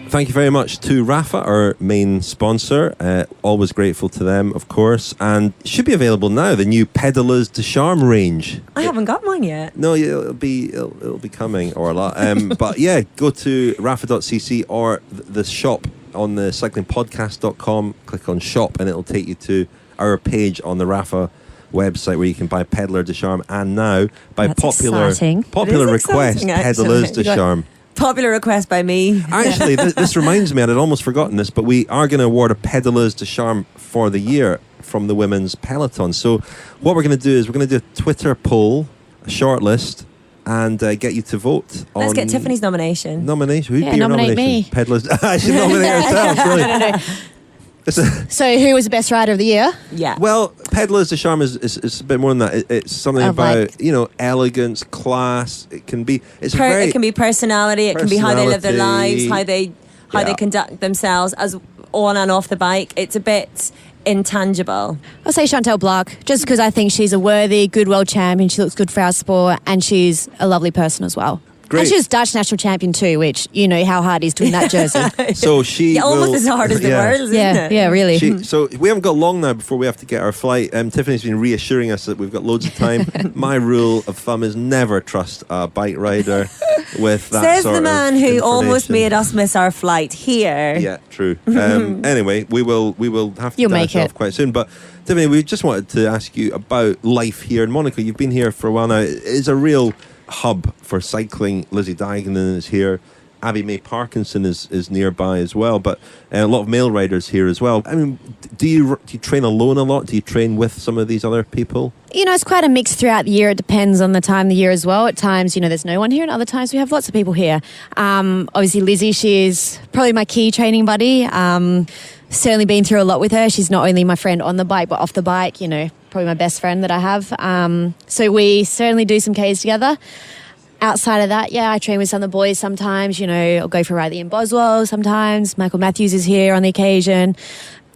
Thank you very much to Rapha, our main sponsor. Always grateful to them, of course. And should be available now, the new Pedalers de Charme range. I haven't got mine yet. No, it'll be coming, Orla. But yeah, go to rapha.cc or the shop on the cyclingpodcast.com. Click on shop and it'll take you to our page on the Rapha website where you can buy Pedaler de Charme, and now by That's popular request, Pedalers de Charme. Popular request by me. Actually, this reminds me, and I'd almost forgotten this, but we are going to award a Pedalers de Charme for the year from the women's peloton. So what we're going to do is we're going to do a Twitter poll, a shortlist, and get you to vote. Let's get Tiffany's nomination. Nomination? Who'd be your nominate nomination? me. Pedalers. I should nominate ourselves, really. No. So who was the best rider of the year? Yeah. Well, Pedalers de Charme is a bit more than that. It's something about, elegance, class. It can be it can be personality, it can be how they live their lives, how they conduct themselves as on and off the bike. It's a bit intangible. I'll say Chantal Blaak, just because I think she's a worthy, good world champion. She looks good for our sport and she's a lovely person as well. Great. And she was Dutch national champion too, which you know how hard it is to win that jersey. So she almost as hard as the world, isn't it? Yeah, really. So we haven't got long now before we have to get our flight. Tiffany's been reassuring us that we've got loads of time. My rule of thumb is never trust a bike rider with that Says sort the of man who almost information. made us miss our flight here. Yeah, true. Anyway, we will have to You'll dash make off it. quite soon. But Tiffany, we just wanted to ask you about life here in Monaco. You've been here for a while now. It's a real hub for cycling. Lizzie Deignan is here. Abby May Parkinson is nearby as well, but a lot of male riders here as well. I mean, do you train alone a lot? Do you train with some of these other people? You know, it's quite a mix throughout the year. It depends on the time of the year as well. At times, you know, there's no one here, and other times we have lots of people here. Obviously, Lizzie, she is probably my key training buddy. Certainly been through a lot with her. She's not only my friend on the bike, but off the bike, you know, probably my best friend that I have. So we certainly do some Ks together. Outside of that, yeah, I train with some of the boys sometimes. You know, I'll go for a ride in Boswell sometimes. Michael Matthews is here on the occasion.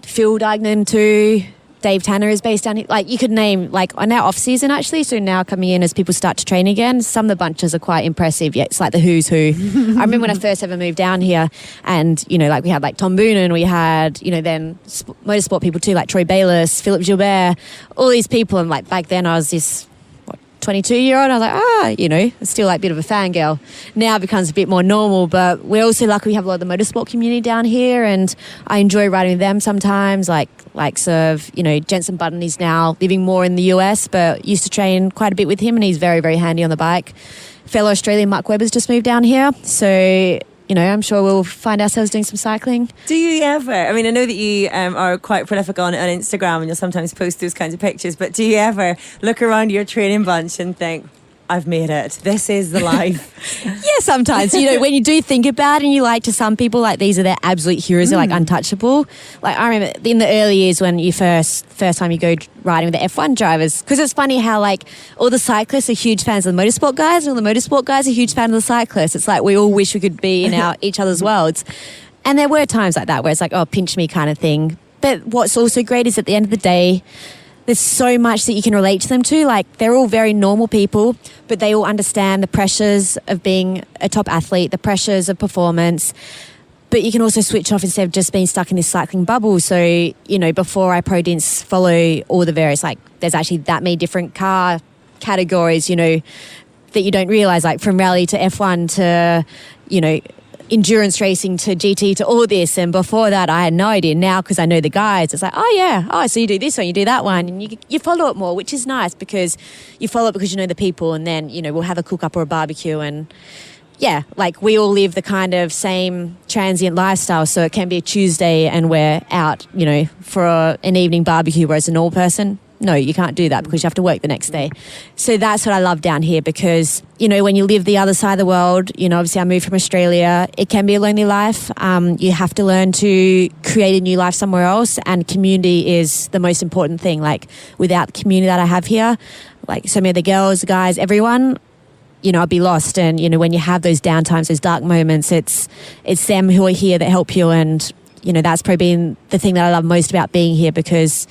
Phil Deignan too. Dave Tanner is based down here. Like, you could name, like, on our off-season, actually, so now coming in as people start to train again, some of the bunches are quite impressive. Yeah, it's like the who's who. I remember when I first ever moved down here and, you know, like, we had, like, Tom Boonen, we had, you know, then motorsport people too, like Troy Bayliss, Philip Gilbert, all these people. And, like, back then I was this 22-year-old, I was like, you know, still like a bit of a fangirl. Now it becomes a bit more normal, but we're also lucky we have a lot of the motorsport community down here, and I enjoy riding with them sometimes, likes of, you know, Jensen Button. He's now living more in the US, but used to train quite a bit with him, and he's very, very handy on the bike. Fellow Australian Mark Webber's just moved down here, so, you know, I'm sure we'll find ourselves doing some cycling. Do you ever? I mean, I know that you are quite prolific on Instagram and you'll sometimes post those kinds of pictures, but do you ever look around your training bunch and think, I've made it. This is the life. Yeah, sometimes. You know, when you do think about it and you like to some people, like, these are their absolute heroes, they're like untouchable. Like, I remember in the early years when you first time you go riding with the F1 drivers, because it's funny how, like, all the cyclists are huge fans of the motorsport guys, and all the motorsport guys are huge fans of the cyclists. It's like we all wish we could be in each other's worlds. And there were times like that where it's like, oh, pinch me kind of thing. But what's also great is at the end of the day, there's so much that you can relate to them to. Like, they're all very normal people, but they all understand the pressures of being a top athlete, the pressures of performance. But you can also switch off instead of just being stuck in this cycling bubble. So, you know, before I didn't follow all the various, like, there's actually that many different car categories, you know, that you don't realise, like from rally to F1 to, you know, endurance racing to GT to all this. And before that, I had no idea. Now, because I know the guys, it's like, oh yeah, oh, so you do this one, you do that one, and you follow it more, which is nice because you follow it because you know the people, and then, you know, we'll have a cook up or a barbecue, and yeah, like, we all live the kind of same transient lifestyle. So it can be a Tuesday and we're out, you know, for an evening barbecue, whereas a normal person, no, you can't do that because you have to work the next day. So that's what I love down here, because, you know, when you live the other side of the world, you know, obviously I moved from Australia, it can be a lonely life. You have to learn to create a new life somewhere else, and community is the most important thing. Like, without the community that I have here, like so many of the girls, the guys, everyone, you know, I'd be lost. And, you know, when you have those downtimes, those dark moments, it's them who are here that help you. And, you know, that's probably been the thing that I love most about being here, because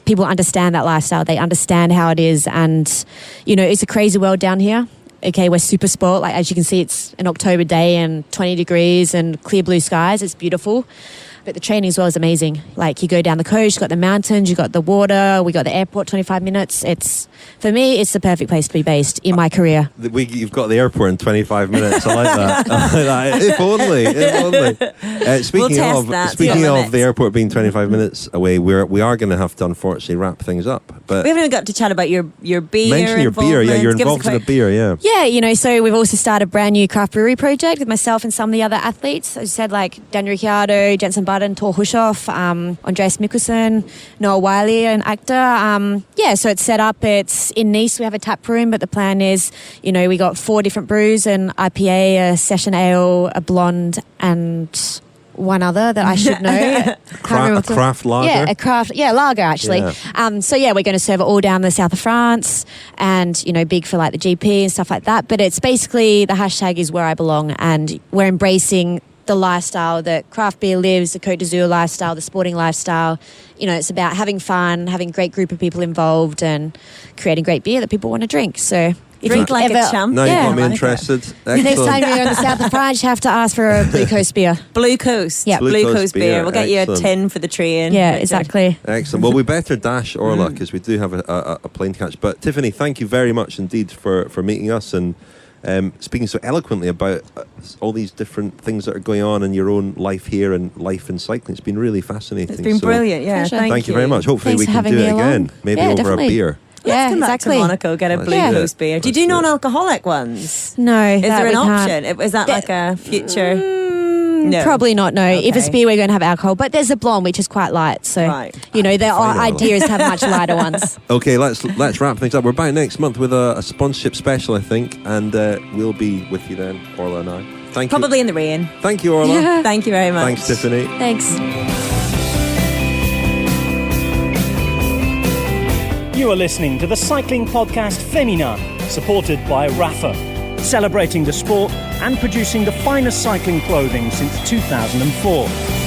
people understand that lifestyle. They understand how it is. And, you know, it's a crazy world down here. Okay, we're super sport. Like, as you can see, it's an October day and 20 degrees and clear blue skies. It's beautiful. But the training as well is amazing. Like, you go down the coast, you've got the mountains, you've got the water, we got the airport 25 minutes. For me, it's the perfect place to be based in my career. You've got the airport in 25 minutes. I like that. I like that. If only. Speaking of the airport being 25 minutes away, we are going to have to unfortunately wrap things up. But we haven't even got to chat about your beer. Mention your beer. Yeah, you're involved in the beer. Yeah. Yeah, you know, so we've also started a brand new craft brewery project with myself and some of the other athletes. As you said, like Daniel Ricciardo, Jensen Button, Tor Hushoff, Andreas Mikkelsen, Noah Wiley, an actor. So it's set up. It's in Nice. We have a tap room, but the plan is, you know, we got 4 different brews: an IPA, a session ale, a blonde, and one other that I should know. A craft lager? Yeah, a craft, lager actually. Yeah. We're going to serve it all down the south of France, and, you know, big for like the GP and stuff like that. But it's basically, the hashtag is where I belong, and we're embracing the lifestyle that craft beer lives, the Côte d'Azur lifestyle, the sporting lifestyle. You know, it's about having fun, having a great group of people involved, and creating great beer that people want to drink. So If Drink you like ever, a champ. Now Yeah. you've got me I like it. interested. Next Excellent. time you're in the south of France, you have to ask for a Blue Coast beer. Blue Coast. Yeah. Blue Blue Coast Coast beer. beer, We'll get you a excellent. tin for the train. Yeah, Richard. exactly. Excellent. Well, we better dash Orla because we do have a plane catch. But Tiffany, thank you very much indeed for meeting us and speaking so eloquently about all these different things that are going on in your own life here and life in cycling. It's been really fascinating. It's been So brilliant. Yeah, Pleasure. Thank you very much. Hopefully Thanks we for can having do me it along. again, maybe Yeah, over definitely. a beer. Let's come back exactly. to Monaco, get a Let's Blue do it. Coast beer. Do you do Let's do it. non-alcoholic ones? No, Is there an we can't. option? Is that like a future? No. Probably not, no. If it's Okay. beer, we're going to have alcohol. But there's a blonde, which is quite light. So, Right. the Fine. idea is to have much lighter ones. Okay, let's wrap things up. We're back next month with a sponsorship special, I think, and we'll be with you then, Orla and I. Thank you. Probably in the rain. Thank you, Orla. Thank you very much. Thanks, Tiffany. Thanks. You are listening to the Cycling Podcast Féminin, supported by Rapha, celebrating the sport and producing the finest cycling clothing since 2004.